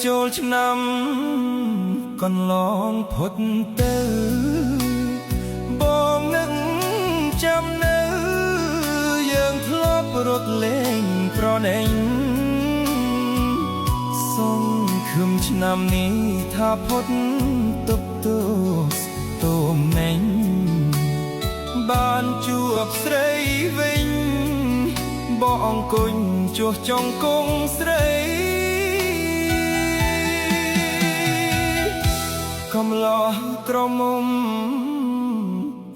ចូលឆ្នាំកន្លងផុតទៅបងនឹកចាំនៅយើងធ្លាប់រត់លេងប្រណែងសង្ឃឹមឆ្នាំនេះថាផុតទុកទោសទោមណែងបានជួបស្រីវិញបងអង្គុញជួសចុងគង់ស្រីកំឡោះក្រមុំ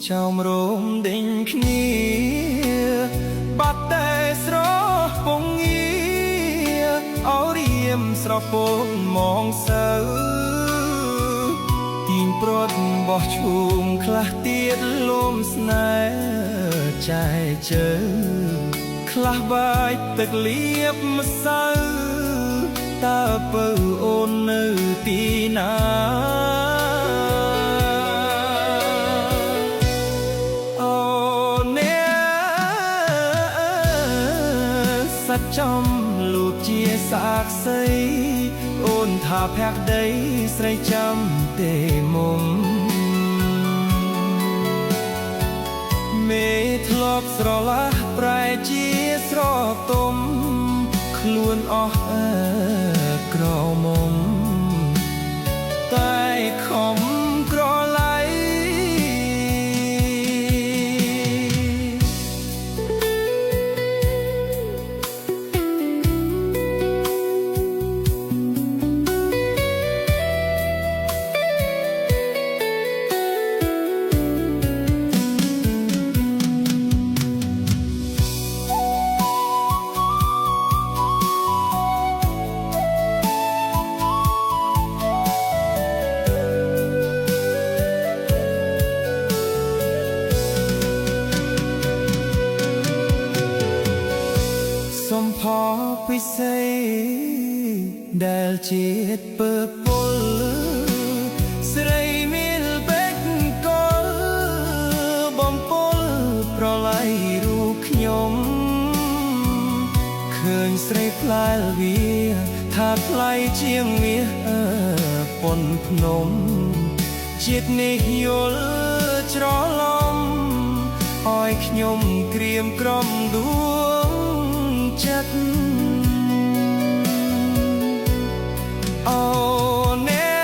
ចោមរោមដេញគ្នាបាត់តែស្រស់ពងងារអោរៀមស្រពូនមងសៅទីងព្រាត់បោះឈូមខ្លះទៀតលំស្នេហ៍ចែជើខ្លះបាយទឹករលៀបម្សៅតើពៅអូននៅទីណាសត្វចំលូបជាសាក្សីអូនថាភក្តីស្រីចាំទេមុំមេធ្លាប់ស្រឡះប្រែជាស្រទុំខ្លួនអស់ក្រមុំតែខំក្រឡៃសំផពិសេសដែលជាតិពើពលស្រីមានបេកកលបំពលប្រឡ័យរូបខ្ញុំឃើញស្រីផ្លែលវាថាថ្លៃជាងមាសប៉ុនភ្នំជាតិនេះយល់ច្រឡំឲ្យខ្ញុំក្រៀមក្រំដួងចិត្តអូអ្ន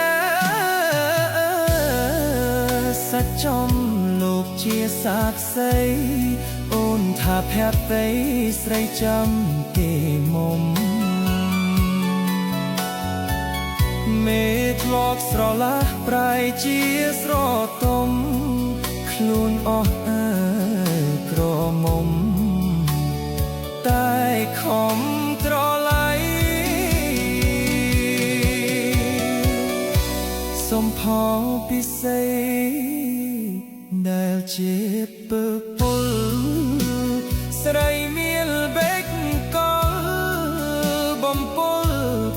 កសាច់ចំលោកជាសាក្សីអូនថាភក្តីស្រីចាំទេមុំមេធ្លាប់ស្រឡះប្រែជាស្រទុំខ្លួនអស់ក្រមុំតែខំត្រឡៃសំផពិសេសដែលជាពើពលស្រីមានបេកកលបំពល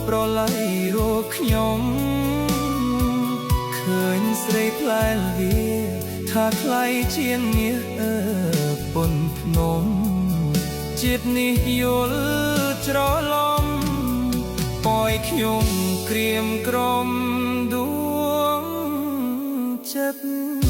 ប្រឡ័យរកខ្ញុំឃើញស្រីផ្លែលវាថាថ្លៃជាងមាសប៉ុនភ្នំជាតិនេះយល់ច្រឡំប៉យខ្ញុំក្រៀមក្រំដួងចិត្ត